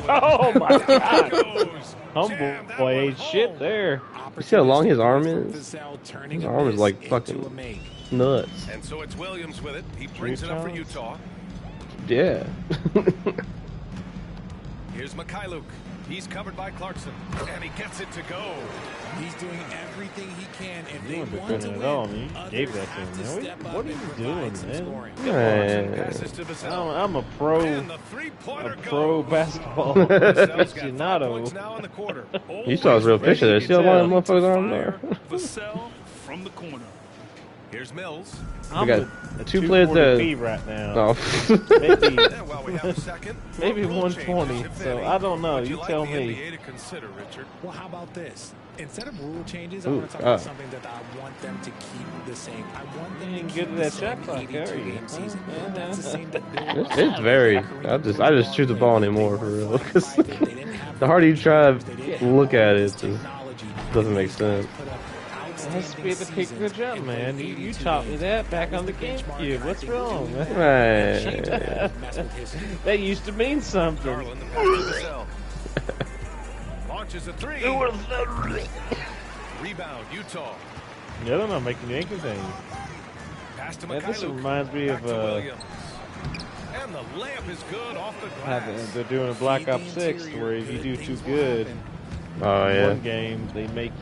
Oh my God. Goes. Humble boy ain't shit there. You see how long his arm is? Vassell turning His a arm is miss like into fucking a make. nuts. And so it's Williams with it. He brings it up for Utah. Yeah. Here's Mikhailuk. He's covered by Clarkson. And he gets it to go. He's doing everything he can. If You they weren't want to defending win, at all. I mean, you others gave that to have him, to man. step What up are you and doing, provide some man? scoring. Man. Passes to Vassell. I'm a pro. And the three-pointer goes. Basketball Vasell's got 5 aficionado. points now in the quarter. You saw his real picture there. See how long them motherfuckers' arms are? Vassell from the corner. Here's Mills. I'm got a two players that- 240p right now. Oh. Maybe, And while we have a second, maybe rule 120. changes, if So any. I don't know. Would You like tell the me. NBA to consider, Richard? Well, how about this? Instead of rule changes, I Ooh, want to talk about something that I want them to keep the same. I want them You ain't to good keep at the that shot same clock, 82 are you? game season. That's the same that Bill It's very. I just shoot the ball anymore for real. 'Cause the harder you try to look at it, it just doesn't make sense. It has to be the pick of the jump, man. You taught me that back on the GameCube. What's wrong, man? Right. That used to mean something. Garland, the pass to Vassell. Launches a three. Rebound, Utah. Yeah, I don't know, making you anything. Pass to Man, this Mikhailuk. reminds me Back of to Williams. And the layup is good off the how glass. they're doing a Black Ops 6 where if you do too good Oh in yeah. one game, they make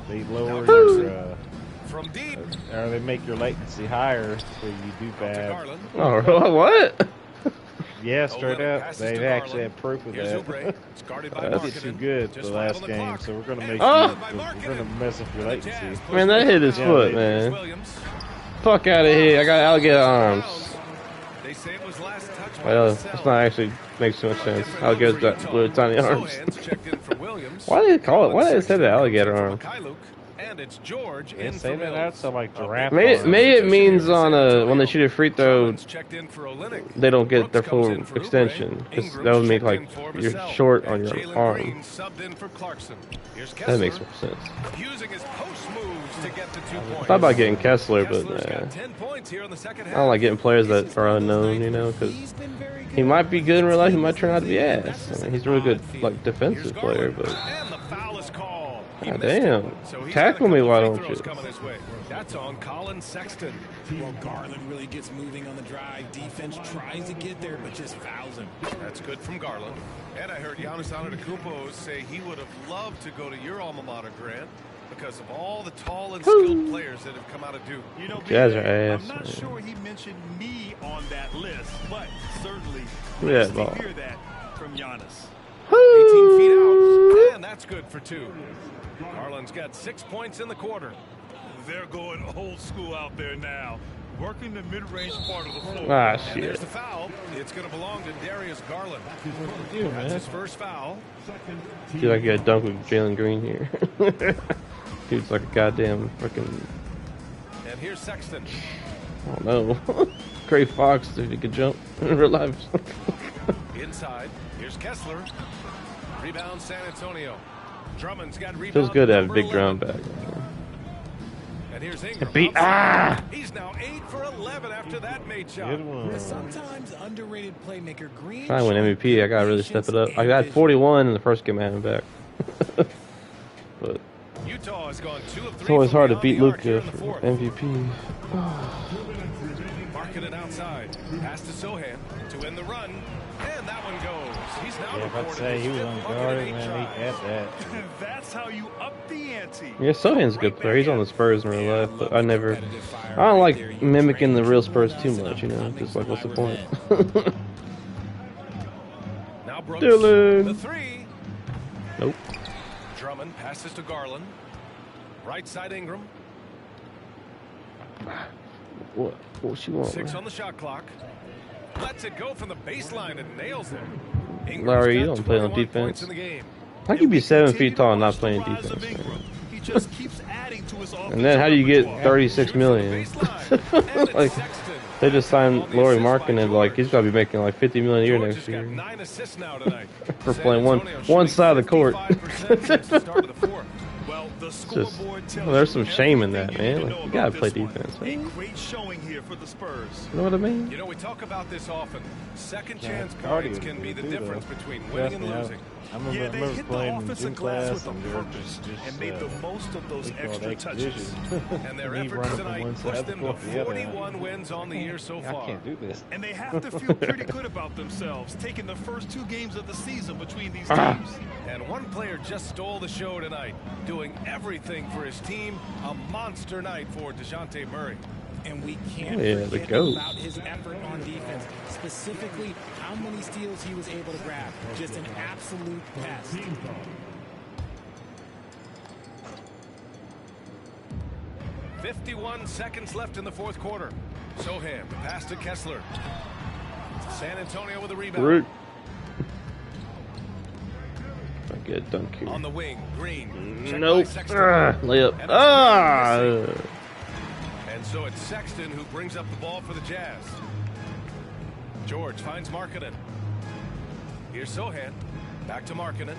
they lower your From deep. or they make your latency higher so you do To bad. Garland. Oh, what? Yeah, straight Williams up. passes They to actually Garland. have proof of Here's that. Oubre. It's guarded by That's Markkanen. too good Just the 5 last on the game, clock. so we're gonna make Oh! we're gonna mess up your latency. Man, that hit his Yeah, foot, they- man. Williams. Fuck out of here. I got alligator arms. They say it was last touched by Well, Vassell. it's not actually makes too much sense. Alligators got little tiny arms. Sohan's checked in for Williams. Why did they call it? Why did they say the alligator arm? Mikhailuk. And it's George They in say for that Mills. out, so like giraffe. Maybe it means on when they shoot a free throw, Checked in for Olynyk. they don't get their Brooks full comes in for extension. Because Ingram's that would make checked like in for you're Vassell. short on And your Jalen arm. Green subbed in for Clarkson. Here's That makes Kessler more sense. using his post moves to get the 2 I points. thought about getting Kessler, but Kessler's got 10 points here in the second I half. don't like getting players that are unknown, you know, because he might be good in real life, he might turn out to be ass. I mean, he's a really good, like, defensive player, but And the foul is called. God damn, tackle me, why don't you? That's on Colin Sexton. Well, Garland really gets moving on the drive. Defense tries to get there, but just fouls him. That's good from Garland. And I heard Giannis Antetokounmpo say he would have loved to go to your alma mater, Grant, because of all the tall and skilled players that have come out of Duke. You know, Jazz are ass. I'm not sure he mentioned me on that list, but certainly Yeah, nice ball. to hear that from Giannis. 18 feet out, and that's good for 2. Garland's got 6 points in the quarter. They're going old school out there now, working the mid-range part of the floor. Ah, And shit. there's the foul. It's going to belong to Darius Garland. That's his first foul. Feel like you got dunked with Jalen Green here. Dude's like a goddamn freaking. And here's Sexton. I don't know. Gray Fox, if he could jump in real life. Inside. Here's Kessler. Rebound San Antonio. Drummond's got rebound. Feels good to have a number big 11. drum back. And here's Ingram. Beat, He's now 8 for 11 after that made shot. Good one. Sometimes underrated playmaker Green. Trying to win MVP, I gotta really step it up. I got 41 in the first game I had him back. But Utah has gone 2 of 3. it's always hard to from beat beyond the arc here Luka in the for fourth. MVP. Marking it outside. Pass to Sohan to end the run. And that one goes. He's now Yeah, if I'd recorded say his he was fifth on bucket guard, in 8 man, tries. he had that. That's how you up the ante. Yeah, Sohan's a good player. He's on the Spurs in real life, but I don't like mimicking the real Spurs too much, you know? Just like, what's the point? Now Brooks, Dylan. the 3. Nope. Drummond passes to Garland. Right side Ingram. What? What she want? 6 on the shot clock. Lets it go from the baseline and nails it. Ingram's Larry, you got don't play on 21 defense. points in the game. How can you be 7 feet tall and not playing defense? He just keeps adding to his And then how do you get 36 million? Like, they just signed Laurie Markkinen, like he's gotta be making like 50 million a year George next has got year 9 assists now tonight. for San playing Antonio one shooting side of the court. 55% since the start of the fourth. Well, the Just, scoreboard tells well, there's some you shame in that, everything man. need to Like, know you gotta about play this one. defense, A man. great showing here for the Spurs. You know what I mean? You know, we talk about this often. Second chance cardio points can be the too, though. difference between Trust winning me, and losing. I remember, Yeah, I they remember hit the playing in offensive gym glass class with a and we were purpose just and made the most of those we call it extra touches. exposition. And their Me efforts running from tonight one side pushed to them the to other. 41 wins on the year so I far. can't do this. And they have to feel pretty good about themselves, taking the first 2 games of the season between these Ah. teams. And one player just stole the show tonight, doing everything for his team. A monster night for DeJounte Murray. And we can't Oh, yeah, the forget GOAT. about his effort on defense, specifically how many steals he was able to grab. Just an absolute pest. 51 seconds left in the fourth quarter. Sohan, pass to Kessler. San Antonio with a rebound. Root. I get a dunk here. On the wing, Green. Checked by Nope. Sexton. Layup. And it's Ah! Green missing. And so it's Sexton who brings up the ball for the Jazz. George finds Markkinen. Here's Sohan. Back to Markkinen.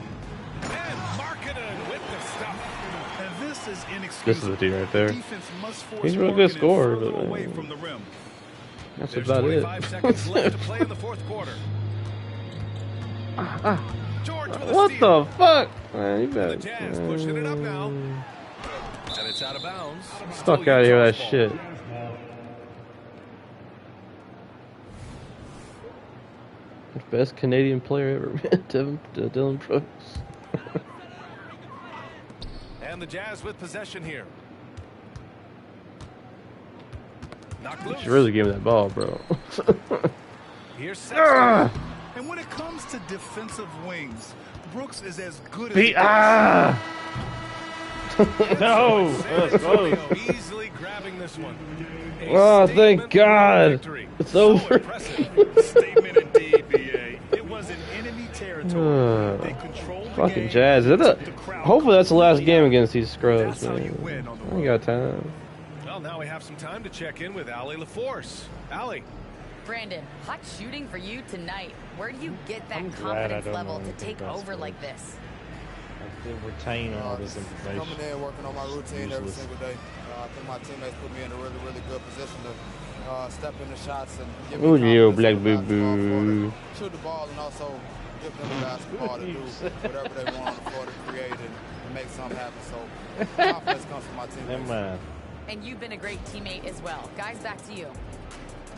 And Markkinen with the stuff. And this is inexcusable. This is the team right there. Defense must force He's a real good Markkinen scorer, further but away from the rim. that's There's about 25 seconds left it. to play in the fourth quarter. George with a What steal. the fuck? Man, you The better. Jazz pushing it up now. And it's out of bounds. Fuck out of here with that shit. Best Canadian player ever, man. Dylan Brooks. And the Jazz with possession here. Knocked loose. You should really give me that ball, bro. Here's Sexton. And when it comes to defensive wings, Brooks is as good as Be no! San Antonio easily grabbing this one. A Oh, statement thank God! victory. It's So over. impressive. statement indeed, BA. It was in enemy territory. They controlled Fucking Jazz. Hopefully that's the last game against these scrubs, man. I ain't got time. Well, now we have some time to check in with Allie LaForce. Allie. Brandon, hot shooting for you tonight. Where do you get that confidence level to take over like this? I still retain all this information. Coming in, working on my routine every single day. I think my teammates put me in a really, really good position to step in the shots and give me confidence. Black boo-boo. Shoot the ball and also give them the basketball to do whatever they want on the floor to create and make something happen. So confidence comes from my teammates. Never mind. And you've been a great teammate as well. Guys, back to you.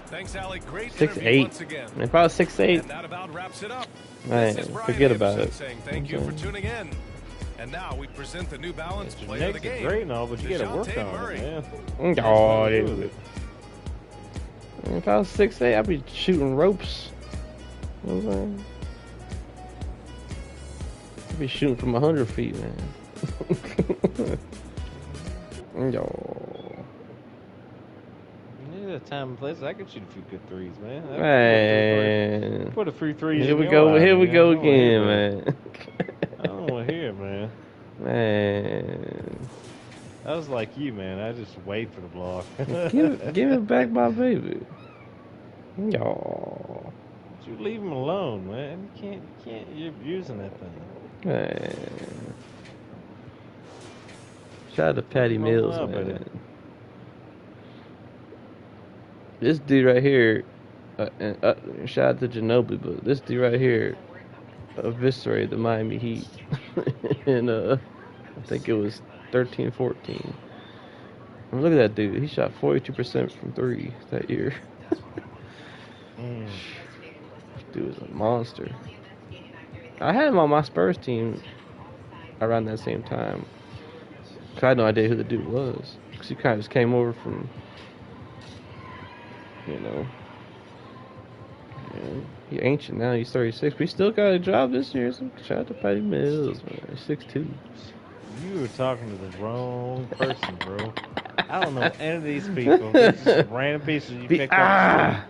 Thanks, Allie. Great 6'8". once again. If I was 6'8", and that about wraps it up. Man, forget about it. Saying thank you for tuning in. And now we present the New Balance player of the game. Great and all, but you got to work on it, man. Oh, if I was 6'8", I'd be shooting ropes. You know what I'm saying? I'd be shooting from 100 feet, man. Yeah, time and place. I could shoot a few good threes, man. Man. Put a few threes. Here we go. Here we go again, man. I don't want to hear it, man. Man. I was like you, man. I just wait for the block. give it back, my baby. Y'all. You leave him alone, man. You can't. You're abusing that thing. Man. Shout out to Patty Mills, man. This dude right here, shout out to Ginobili, but this dude right here eviscerated the Miami Heat. And I think it was 13-14. Look at that dude. He shot 42% from three that year. This dude was a monster. I had him on my Spurs team around that same time. Cause I had no idea who the dude was. Cause he kind of just came over from, you know. And he's ancient now. He's 36, but he still got a job this year. So shout out to Patty Mills, man. 6'2". You were talking to the wrong person, bro. I don't know any of these people. They're just random pieces you picked up.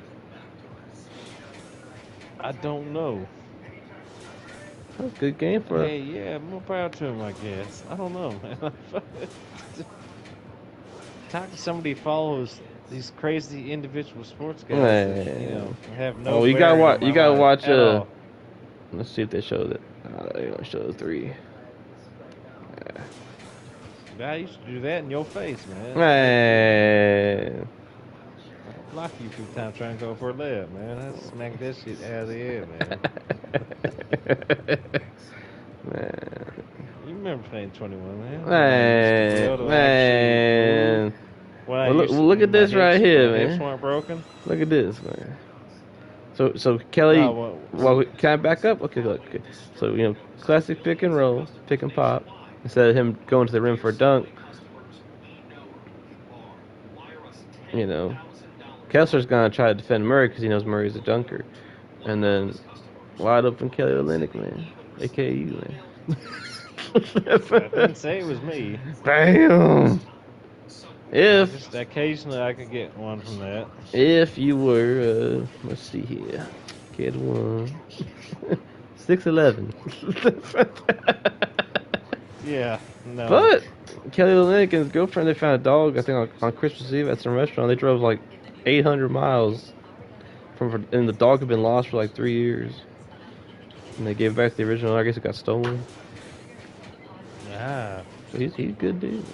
I don't know. That was a good game for Hey, yeah, more power to him, I guess. I don't know, man. Talk to somebody who follows these crazy individual sports guys that, you know, have no. Oh, you gotta watch. You gotta watch. Let's see if they show that. They don't show the three. Yeah. I used to do that in your face, man. Man. Block you through time trying to go for a layup, man. I smack that shit out of the air, man. Man. You remember playing 21, man? Man. Well, look at this right here, man. Hips weren't broken. Look at this, man. So Kelly, can I back up? Okay, look. Okay. So, you know, classic pick and roll, pick and pop. Instead of him going to the rim for a dunk, you know, Kessler's going to try to defend Murray because he knows Murray's a dunker. And then wide open Kelly Olynyk, man. A.K.A. you, man. I didn't say it was me. Bam! Just occasionally I could get one from that. If you were, let's see here. Kid 1. 6'11". Yeah, no. But Kelly Olynyk and his girlfriend, they found a dog, I think, on Christmas Eve at some restaurant. They drove like 800 miles and the dog had been lost for like 3 years. And they gave back the original. I guess it got stolen. Ah. So he's a good dude.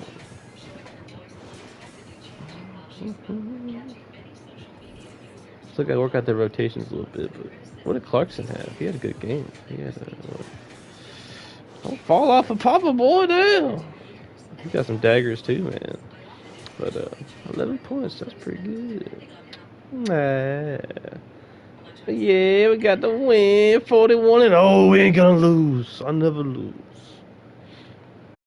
Still got to work out their rotations a little bit, but what did Clarkson have? He had a good game. He had don't fall off of Papa Boy now. He got some daggers too, man. But 11 points, that's pretty good. Yeah, we got the win, 41-0. We ain't gonna lose. I never lose.